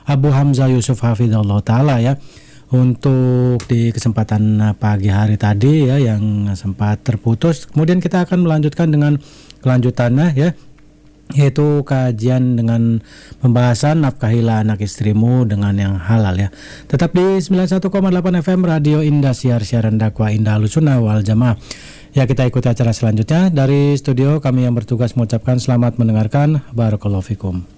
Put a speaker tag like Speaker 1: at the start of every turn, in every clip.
Speaker 1: Abu Hamzah Yusuf Hafidhullah Ta'ala ya, untuk di kesempatan pagi hari tadi ya yang sempat terputus. Kemudian kita akan melanjutkan dengan kelanjutannya ya, yaitu kajian dengan pembahasan nafkahilah anak istrimu dengan yang halal ya. Tetap di 91,8 FM Radio Indah, siaran dakwah Indah Ahlussunnah wal Jamaah. Ya, kita ikuti acara selanjutnya dari studio. Kami yang bertugas mengucapkan selamat mendengarkan. Barakallahu fikum.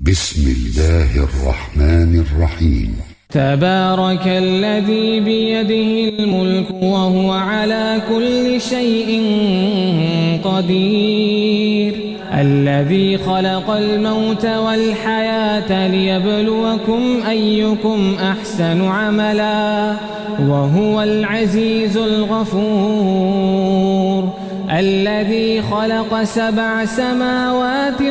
Speaker 2: بسم الله الرحمن الرحيم.
Speaker 3: تبارك الذي بيده الملك وهو على كل شيء قدير، الذي خلق الموت والحياة ليبلوكم أيكم أحسن عملا وهو العزيز الغفور، الذي خلق 7 سماوات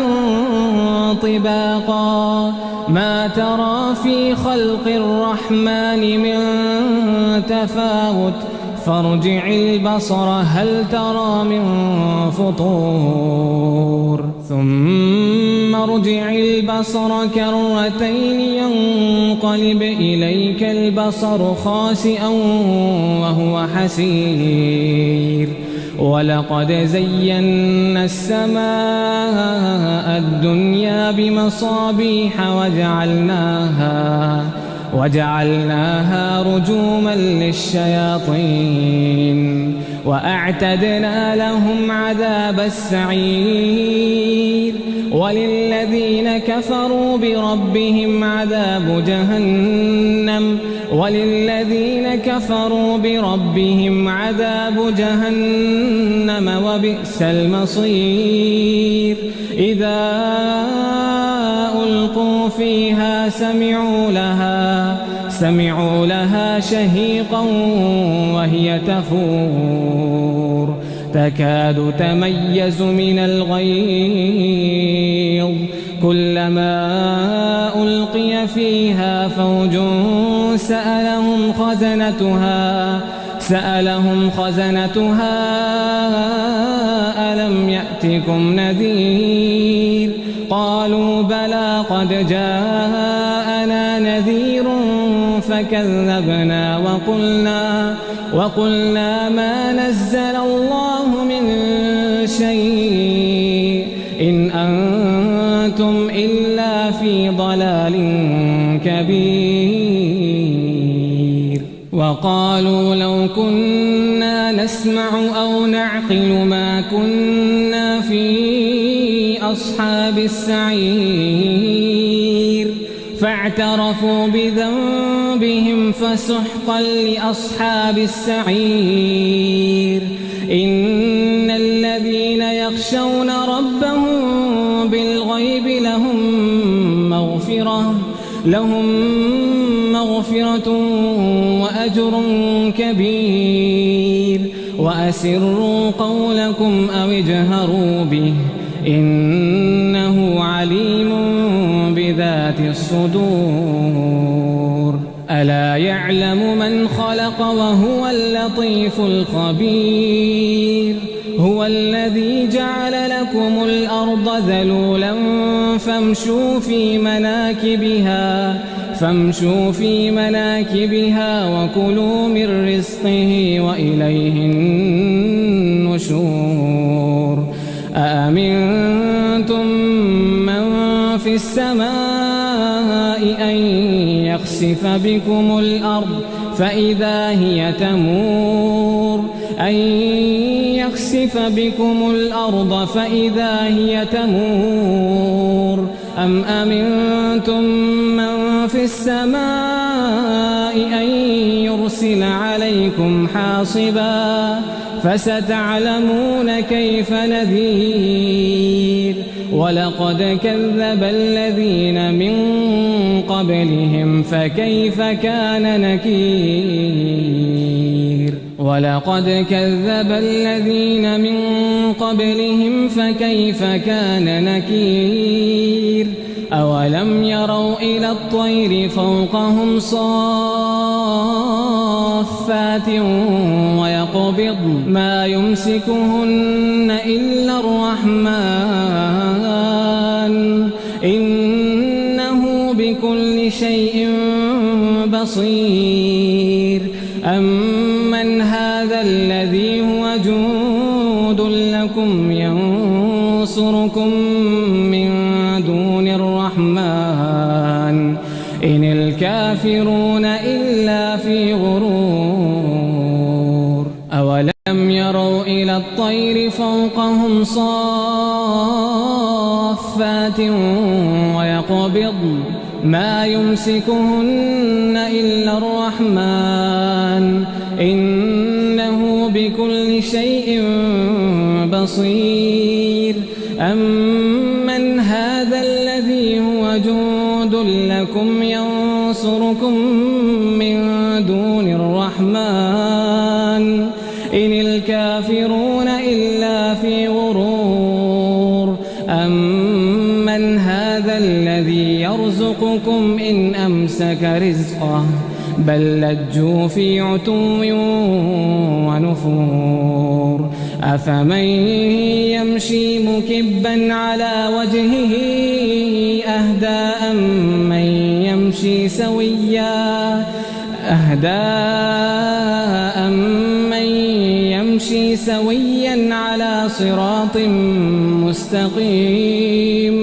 Speaker 3: طباقا ما ترى في خلق الرحمن من تفاوت فارجع البصر هل ترى من فطور ثم ارجع البصر كرتين ينقلب إليك البصر خاسئا وهو حسير، ولقد زينا السماء الدنيا بمصابيح وجعلناها رجوما للشياطين وأعتدنا لهم عذاب السعير، وللذين كفروا بربهم عذاب جهنم وبئس المصير، إذا ألقوا فيها سمعوا لها شهيقا وهي تفور تكاد تميز من الغيظ، كلما ألقي فيها فوج سألهم خزنتها ألم يأتكم نذير، قالوا بلى قد جاءنا نذير فكذبنا وقلنا ما نزل الله من شيء إن أنتم إلا في ضلال كبير، وقالوا لو كنا نسمع أو نعقل ما كنا في أصحاب السعير، فاعترفوا بذنبهم فسحقا لأصحاب السعير، إن الذين يخشون ربهم بالغيب لهم مغفرة وأجر كبير، وأسروا قولكم أو اجهروا به إنه عليم بذات الصدور، ألا يعلم من خلق وهو اللطيف الخبير، هو الذي جعل لكم الأرض ذلولا فامشوا في مناكبها وكلوا من رزقه وإليه النشور، أأمنتم من في السماء أن يخسف بكم الأرض فإذا هي تمور أن يخسف بكم الأرض فإذا هي تمور أم أمنتم من في السماء أن يرسل عليكم حاصبا فستعلمون كيف نذير ولقد كذب الذين من قبلهم فكيف كان نكير ولقد كذب الذين من قبلهم فكيف كان نكير أولم يروا إلى الطير فوقهم صافات ويقبض ما يمسكهن إلا الرحمن إنه بكل شيء بصير أمن هذا الذي هو جند لكم ينصركم من دون الرحمن إن الكافرون إلا في غرور أولم يروا إلى الطير فوقهم صافات ويقبض ما يمسكهن إلا الرحمن إنه بكل شيء بصير أمن هذا الذي هو جند لكم ينصركم من دون الرحمن إن الكافرون إلا في غرور أمن هذا الذي يرزقكم إن أمسك رزقه بل لجوا في عتو ونفور أفمن يمشي مكبا على وجهه أهدى أمن يمشي سويا على صراط مستقيم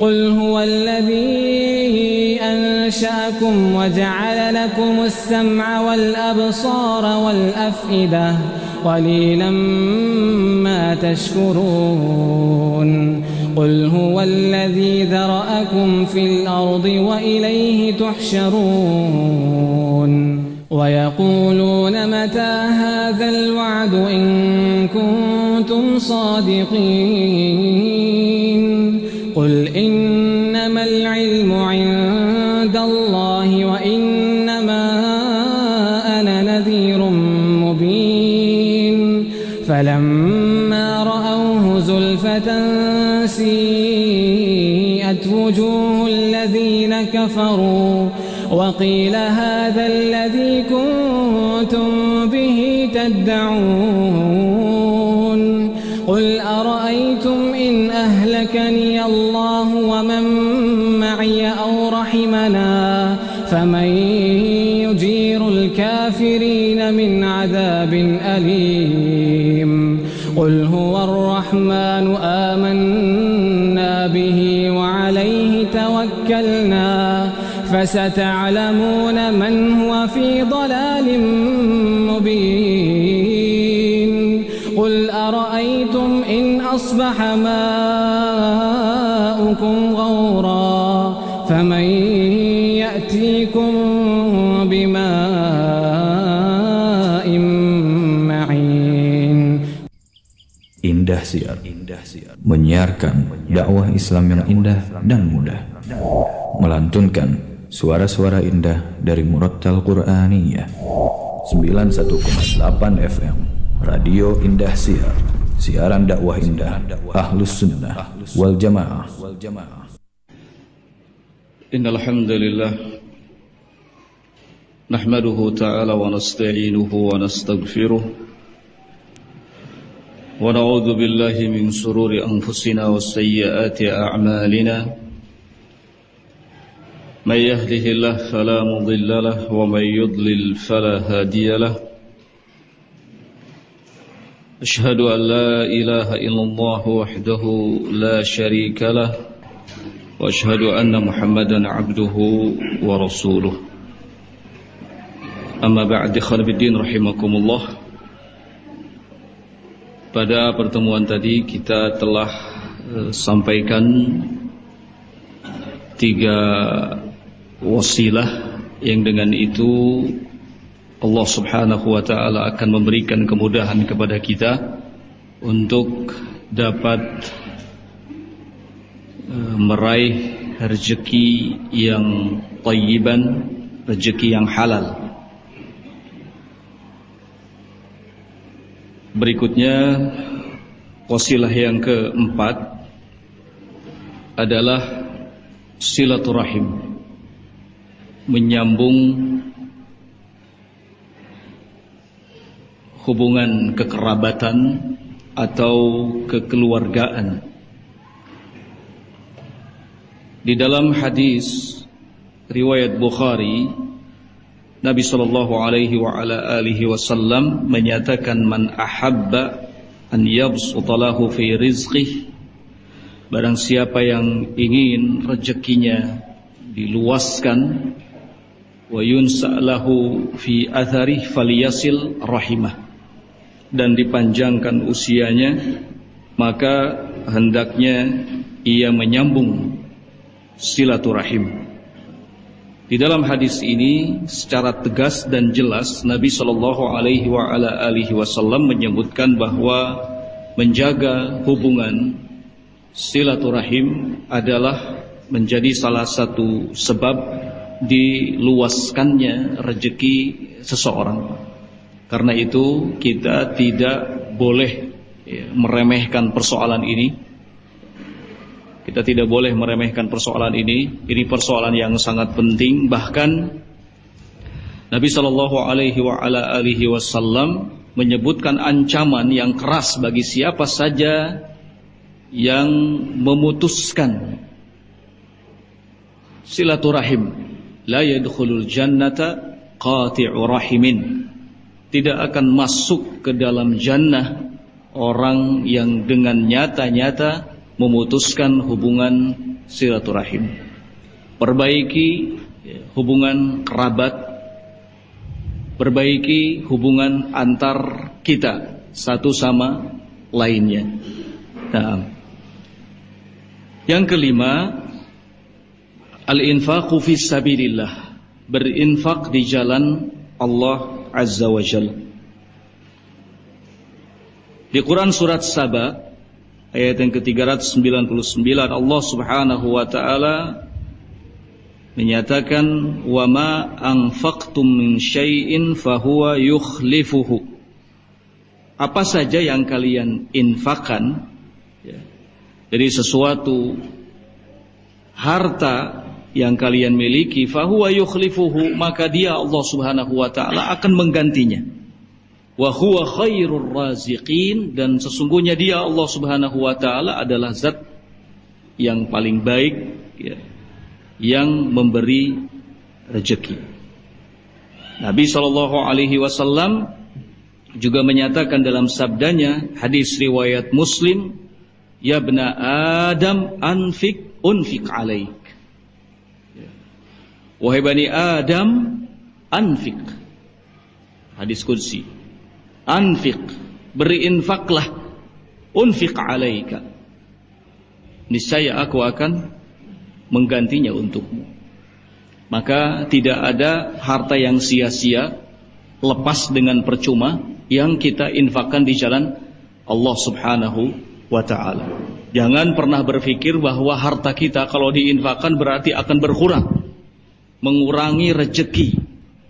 Speaker 3: قل هو الذي أنشأكم وجعل لكم السمع والأبصار والأفئدة قليلا ما تشكرون قل هو الذي ذرأكم في الأرض وإليه تحشرون ويقولون متى هذا الوعد إن كنتم صادقين قل إنما العلم عند الله وإنما أنا نذير مبين فلما رأوه زلفة سيئت وجوه الذين كفروا وقيل هذا الذي كنتم به تدعون قل أرأيتم إن أهلكني الله ومن معي أو رحمنا فمن يجير الكافرين من عذاب أليم قل هو الرحمن آمنا به وعليه توكلنا فستعلمون من هو في ضلال مبين قل أرأيتم إن أصبح ماؤكم غورا فمن يأتيكم بماء معين.
Speaker 4: Indah Siar menyiarkan dakwah Islam yang indah dan mudah, melantunkan suara-suara indah dari Murattal Qur'aniyah. 91,8 FM Radio Indah Siar, siaran dakwah indah Ahlus Sunnah wal Jamaah.
Speaker 5: Innal hamdalillah nahmaduhu ta'ala wa nasta'inuhu wa nastaghfiruh wa na'udzu billahi min shururi anfusina wa sayyiati a'malina may yahdihillahu fala mudilla lahu wa may yudlil fala hadiya lahu ashhadu an la ilaha illallah wahdahu la sharika lahu وأشهد أن محمدا عبده ورسوله أما بعد إخواني في الدين رحمكم الله. Pada pertemuan tadi kita telah sampaikan 3 wasilah yang dengan itu Allah Subhanahu wa taala akan memberikan kemudahan kepada kita untuk dapat meraih rezeki yang thayyiban, rezeki yang halal. Berikutnya wasilah yang keempat adalah silaturahim, menyambung hubungan kekerabatan atau kekeluargaan. Di dalam hadis riwayat Bukhari, Nabi sallallahu alaihi wa ala alihi wasallam menyatakan, man ahabba an yabsuta lahu fi rizqihi, barang siapa yang ingin rezekinya diluaskan, wa yunsa lahu fi atharihi falyasil rahimah, dan dipanjangkan usianya, maka hendaknya ia menyambung silaturahim. Di dalam hadis ini secara tegas dan jelas Nabi sallallahu alaihi wa ala alihi wasallam menyebutkan bahwa menjaga hubungan silaturahim adalah menjadi salah satu sebab diluaskannya rezeki seseorang. Karena itu kita tidak boleh meremehkan persoalan ini. Kita tidak boleh meremehkan persoalan ini. Ini persoalan yang sangat penting. Bahkan Nabi sallallahu alaihi wa ala alihi wasallam menyebutkan ancaman yang keras bagi siapa saja yang memutuskan silaturahim. La yadkhulul jannata qati'u rahimin. Tidak akan masuk ke dalam jannah orang yang dengan nyata-nyata memutuskan hubungan silaturahim. Perbaiki hubungan kerabat, perbaiki hubungan antar kita satu sama lainnya. Nah, yang kelima, al-infaqu fi sabilillah, berinfak di jalan Allah Azza wa Jalla. Di Quran surat Saba ayat yang ke-399 Allah Subhanahu wa taala menyatakan, wa ma anfaqtum min syai'in fahuwa yukhlifuhu. Apa saja yang kalian infakkan dari sesuatu harta yang kalian miliki, fahuwa yukhlifuhu, maka dia Allah Subhanahu wa taala akan menggantinya. Wa huwa khairur raziqin, dan sesungguhnya dia Allah Subhanahu wa taala adalah zat yang paling baik yang memberi rezeki. Nabi sallallahu alaihi wasallam juga menyatakan dalam sabdanya, hadis riwayat Muslim, ya bna Adam unfik alaik. Wahai bani Adam, anfik. Hadis qudsi. Anfik, berinfaklah, unfik alaika, niscaya aku akan menggantinya untukmu. Maka tidak ada harta yang sia-sia, lepas dengan percuma, yang kita infakkan di jalan Allah Subhanahu wa ta'ala. Jangan pernah berpikir bahwa harta kita kalau diinfakkan berarti akan berkurang, mengurangi rezeki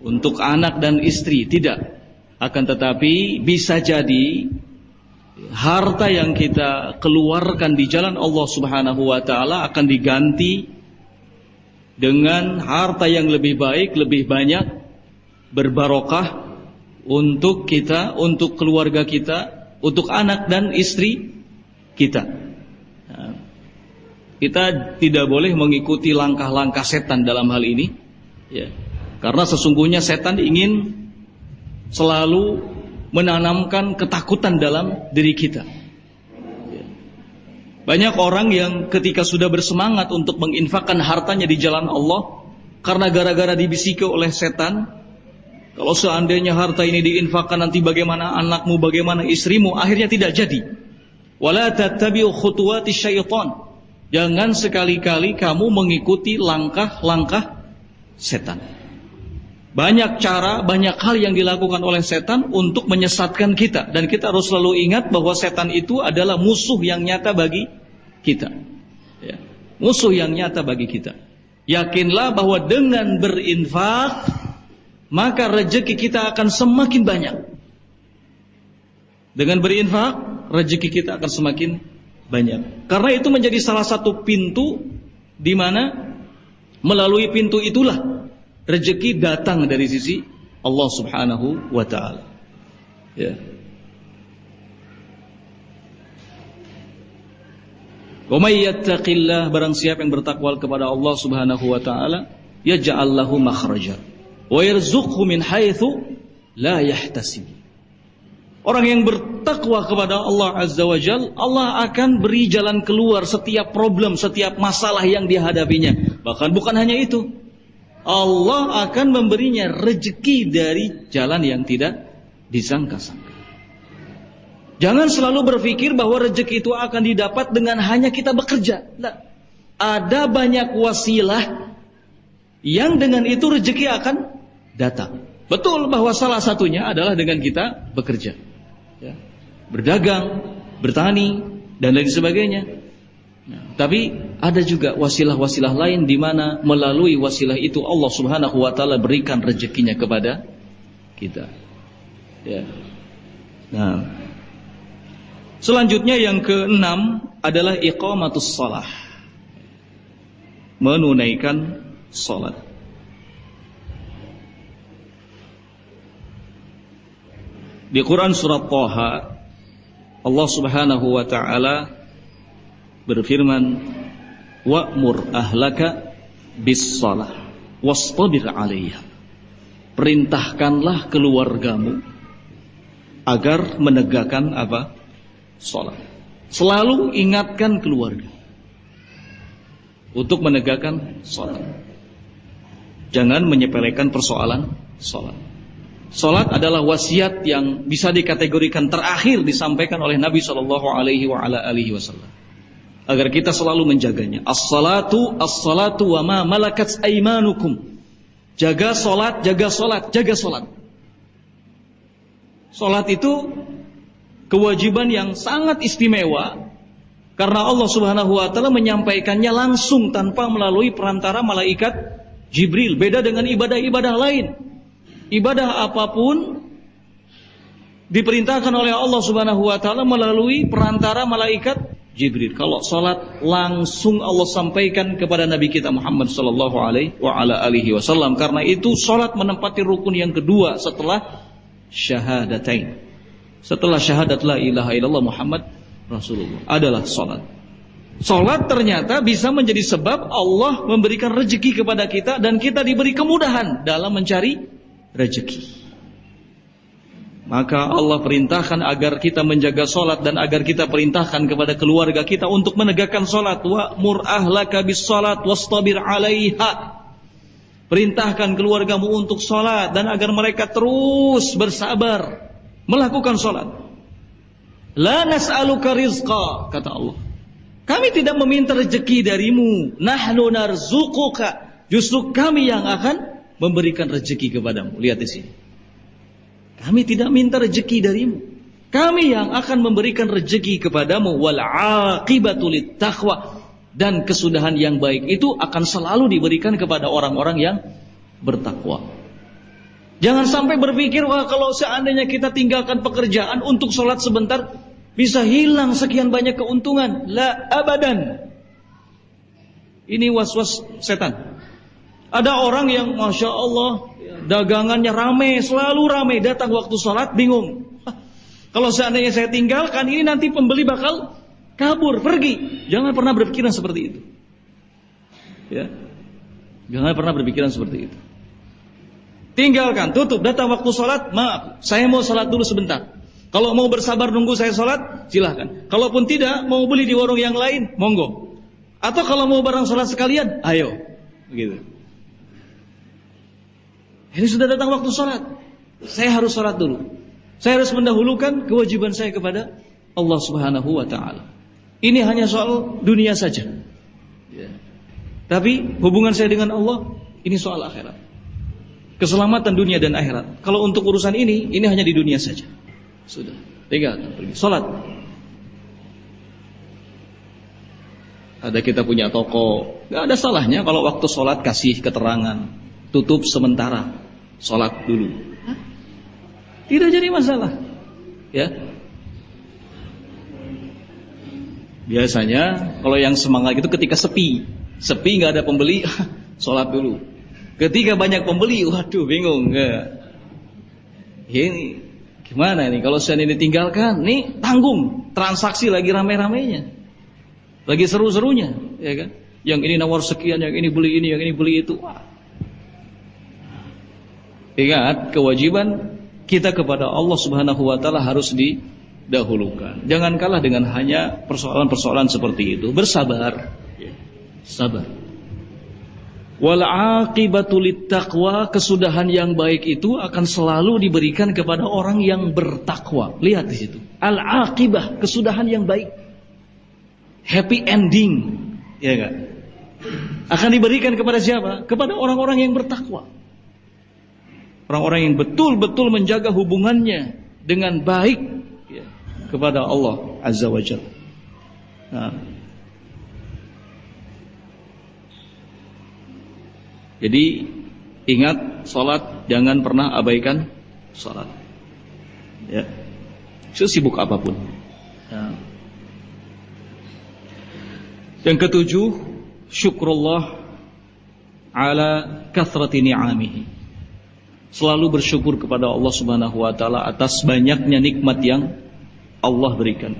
Speaker 5: untuk anak dan istri. Tidak. Akan tetapi bisa jadi harta yang kita keluarkan di jalan Allah Subhanahu wa taala akan diganti dengan harta yang lebih baik, lebih banyak, berbarokah untuk kita, untuk keluarga kita, untuk anak dan istri kita. Kita tidak boleh mengikuti langkah-langkah setan dalam hal ini, ya. Karena sesungguhnya setan ingin selalu menanamkan ketakutan dalam diri kita. Banyak orang yang ketika sudah bersemangat untuk menginfakkan hartanya di jalan Allah, karena gara-gara dibisiki oleh setan, kalau seandainya harta ini diinfakkan nanti bagaimana anakmu, bagaimana istrimu, akhirnya tidak jadi. Wala tattabi'u khutuwati syaitan. Jangan sekali-kali kamu mengikuti langkah-langkah setan. Banyak cara, banyak hal yang dilakukan oleh setan untuk menyesatkan kita. Dan kita harus selalu ingat bahwa setan itu adalah musuh yang nyata bagi kita. Ya. Musuh yang nyata bagi kita. Yakinlah bahwa dengan berinfak, maka rezeki kita akan semakin banyak. Dengan berinfak, rezeki kita akan semakin banyak. Karena itu menjadi salah satu pintu di mana melalui pintu itulah rezeki datang dari sisi Allah Subhanahu wa taala. Ya. Wa may yattaqillah, barang siapa yang bertakwa kepada Allah Subhanahu wa taala, yaj'al lahu makhraja wa yarzuqhu min haitsu la yahtasib. Orang yang bertakwa kepada Allah Azza wa Jalla, Allah akan beri jalan keluar setiap problem, setiap masalah yang dihadapinya. Bahkan bukan hanya itu, Allah akan memberinya rezeki dari jalan yang tidak disangka-sangka. Jangan selalu berpikir bahwa rezeki itu akan didapat dengan hanya kita bekerja. Nah, ada banyak wasilah yang dengan itu rezeki akan datang. Betul bahwa salah satunya adalah dengan kita bekerja, ya, berdagang, bertani, dan lain sebagainya. Nah, tapi ada juga wasilah-wasilah lain di mana melalui wasilah itu Allah Subhanahu wa taala berikan rezekinya kepada kita. Ya. Nah, selanjutnya yang keenam adalah iqamatus shalah. Menunaikan salat. Di Quran surat Thaha, Allah Subhanahu wa taala berfirman, wa'mur ahlaka bis-shalah wastabir 'alaiha. Perintahkanlah keluargamu agar menegakkan apa? Salat. Selalu ingatkan keluarga untuk menegakkan salat. Jangan menyepelekan persoalan salat. Salat adalah wasiat yang bisa dikategorikan terakhir disampaikan oleh Nabi sallallahu alaihi wasallam. Agar kita selalu menjaganya. As-salatu wa ma malakat aimanukum. Jaga salat, jaga salat, jaga salat. Salat itu kewajiban yang sangat istimewa karena Allah Subhanahu wa taala menyampaikannya langsung tanpa melalui perantara malaikat Jibril. Beda dengan ibadah-ibadah lain. Ibadah apapun diperintahkan oleh Allah Subhanahu wa taala melalui perantara malaikat Jibril. Kalau salat langsung Allah sampaikan kepada Nabi kita Muhammad sallallahu alaihi wasallam. Karena itu salat menempati rukun yang kedua setelah syahadatain. Setelah syahadat la ilaha illallah Muhammad Rasulullah adalah salat. Salat ternyata bisa menjadi sebab Allah memberikan rezeki kepada kita dan kita diberi kemudahan dalam mencari rezeki. Maka Allah perintahkan agar kita menjaga salat dan agar kita perintahkan kepada keluarga kita untuk menegakkan salat. Wa'mur ahlaka bis-salat wastabir 'alaiha. Perintahkan keluargamu untuk salat dan agar mereka terus bersabar melakukan salat. La nas'aluka rizqa, kata Allah. Kami tidak meminta rezeki darimu. Nahnu narzuquka. Justru kami yang akan memberikan rezeki kepadamu. Lihat di sini. Kami tidak minta rezeki darimu. Kami yang akan memberikan rezeki kepadamu. Wal aqibatu littaqwa. Dan kesudahan yang baik itu akan selalu diberikan kepada orang-orang yang bertakwa. Jangan sampai berpikir, wah kalau seandainya kita tinggalkan pekerjaan untuk sholat sebentar, bisa hilang sekian banyak keuntungan. La abadan. Ini was-was setan. Ada orang yang Masya Allah dagangannya rame, selalu rame, datang waktu sholat bingung. Kalau seandainya saya tinggalkan ini nanti pembeli bakal kabur, pergi. Jangan pernah berpikiran seperti itu. Ya. Jangan pernah berpikiran seperti itu. Tinggalkan, tutup, datang waktu sholat, maaf, saya mau sholat dulu sebentar. Kalau mau bersabar nunggu saya sholat, silahkan. Kalaupun tidak, mau beli di warung yang lain, monggo. Atau kalau mau bareng sholat sekalian, ayo. Begitu. Ini sudah datang waktu sholat. Saya harus sholat dulu. Saya harus mendahulukan kewajiban saya kepada Allah Subhanahu wa ta'ala. Ini hanya soal dunia saja. Ya. Tapi hubungan saya dengan Allah, ini soal akhirat. Keselamatan dunia dan akhirat. Kalau untuk urusan ini hanya di dunia saja. Sudah, tinggalkan pergi sholat. Ada kita punya toko, nggak ada salahnya kalau waktu sholat kasih keterangan, tutup sementara, sholat dulu. Hah? Tidak jadi masalah, ya. Biasanya kalau yang semangat itu ketika sepi nggak ada pembeli, sholat dulu. Ketika banyak pembeli, waduh bingung, nggak. Ini gimana ini? Kalau saya ini ditinggalkan, nih tanggung. Transaksi lagi rame-ramenya, lagi seru-serunya, ya kan? Yang ini nawar sekian, yang ini beli ini, yang ini beli itu. Wah. Ingat, kewajiban kita kepada Allah Subhanahu wa ta'ala harus didahulukan. Jangan kalah dengan hanya persoalan-persoalan seperti itu. Bersabar. Sabar. Wal aqibatu littaqwa, kesudahan yang baik itu akan selalu diberikan kepada orang yang bertakwa. Lihat di situ. Al aqibah, kesudahan yang baik. Happy ending, ya enggak? Akan diberikan kepada siapa? Kepada orang-orang yang bertakwa. Orang-orang yang betul-betul menjaga hubungannya dengan baik, ya, kepada Allah Azza wa Jalla. Nah. Jadi ingat, salat jangan pernah abaikan salat. Ya. Sesibuk apapun. Ya. Yang ketujuh, syukrullah ala kathrati ni'amihi. Selalu bersyukur kepada Allah Subhanahu wa taala atas banyaknya nikmat yang Allah berikan.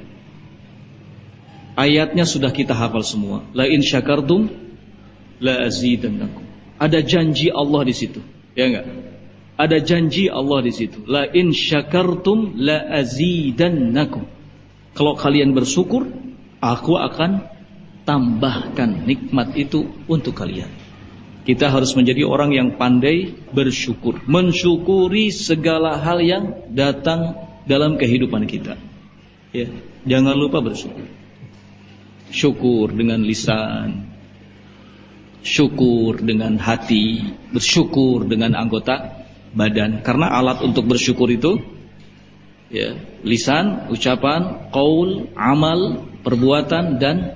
Speaker 5: Ayatnya sudah kita hafal semua. La in syakartum la azidannakum. Ada janji Allah di situ, ya enggak? Ada janji Allah di situ. La in syakartum la azidannakum. Kalau kalian bersyukur, aku akan tambahkan nikmat itu untuk kalian. Kita harus menjadi orang yang pandai bersyukur, mensyukuri segala hal yang datang dalam kehidupan kita. Ya, jangan lupa bersyukur. Syukur dengan lisan, syukur dengan hati, bersyukur dengan anggota badan. Karena alat untuk bersyukur itu, ya, lisan, ucapan, qaul, amal, perbuatan, dan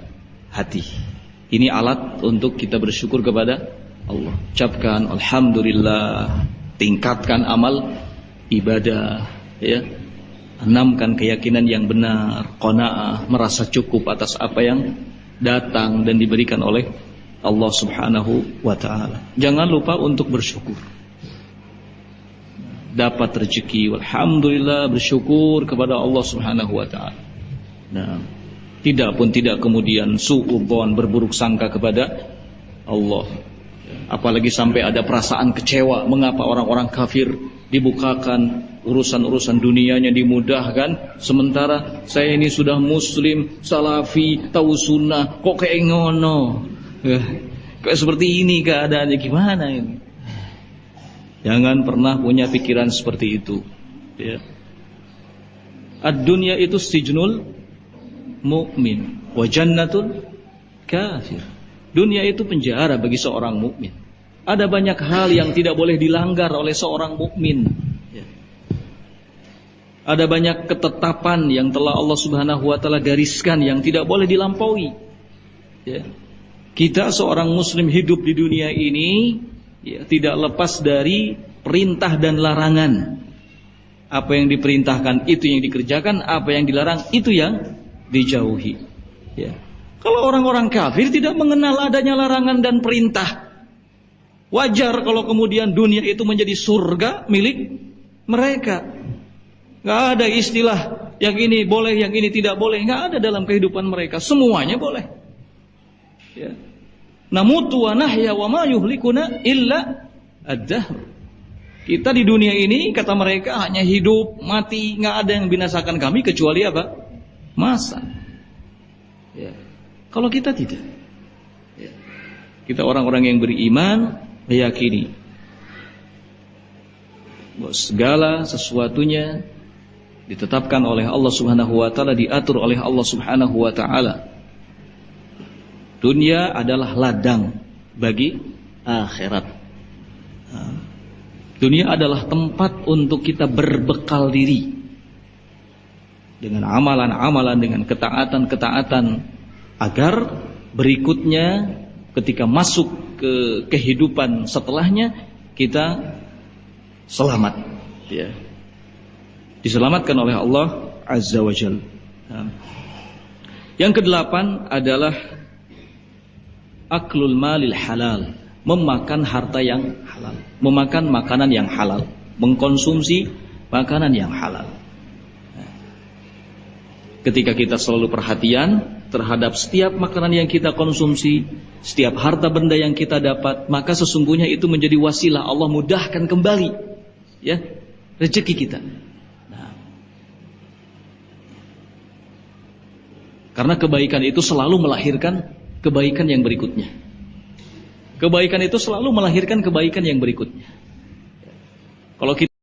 Speaker 5: hati. Ini alat untuk kita bersyukur kepada Allah. Ucapkan alhamdulillah, tingkatkan amal ibadah, ya. Tanamkan keyakinan yang benar, qanaah, merasa cukup atas apa yang datang dan diberikan oleh Allah Subhanahu wa ta'ala. Jangan lupa untuk bersyukur. Dapat rezeki, alhamdulillah, bersyukur kepada Allah Subhanahu wa ta'ala. Nah, tidak kemudian suudzon, berburuk sangka kepada Allah. Apalagi sampai ada perasaan kecewa, mengapa orang-orang kafir dibukakan urusan-urusan dunianya, dimudahkan, sementara saya ini sudah muslim, salafi, tahu sunnah, kok kayak ngono. Kayak seperti ini keadaannya, gimana ini? Jangan pernah punya pikiran seperti itu, ya. Ad-dunya itu sijnul mu'min wa jannatul kafir. Dunia itu penjara bagi seorang mukmin. Ada banyak hal yang tidak boleh dilanggar oleh seorang mukmin, ya. Ada banyak ketetapan yang telah Allah Subhanahu wa ta'ala gariskan yang tidak boleh dilampaui, ya. Kita seorang muslim hidup di dunia ini, ya, tidak lepas dari perintah dan larangan. Apa yang diperintahkan itu yang dikerjakan, apa yang dilarang itu yang dijauhi, ya. Kalau orang-orang kafir tidak mengenal adanya larangan dan perintah, wajar kalau kemudian dunia itu menjadi surga milik mereka. Gak ada istilah yang ini boleh, yang ini tidak boleh. Gak ada dalam kehidupan mereka. Semuanya boleh, ya. Namutu wa nahya wa ma yuhlikuna illa ad-dahr. Kita di dunia ini, kata mereka, hanya hidup, mati, nggak ada yang binasakan kami kecuali apa? Masa. Ya. Kalau kita tidak. Ya. Kita orang-orang yang beriman, meyakini bahwa segala sesuatunya ditetapkan oleh Allah Subhanahu wa taala, diatur oleh Allah Subhanahu wa taala. Dunia adalah ladang bagi akhirat. Dunia adalah tempat untuk kita berbekal diri dengan amalan-amalan, dengan ketaatan-ketaatan, agar berikutnya ketika masuk ke kehidupan setelahnya kita selamat, ya. Diselamatkan oleh Allah Azza wa Jalla. Yang kedelapan adalah aklul malil halal, memakan harta yang halal, memakan makanan yang halal, mengkonsumsi makanan yang halal. Ketika kita selalu perhatian terhadap setiap makanan yang kita konsumsi, setiap harta benda yang kita dapat, maka sesungguhnya itu menjadi wasilah Allah mudahkan kembali, ya, rezeki kita. Karena kebaikan itu selalu melahirkan kebaikan yang berikutnya. Kebaikan itu selalu melahirkan kebaikan yang berikutnya. Kalau kita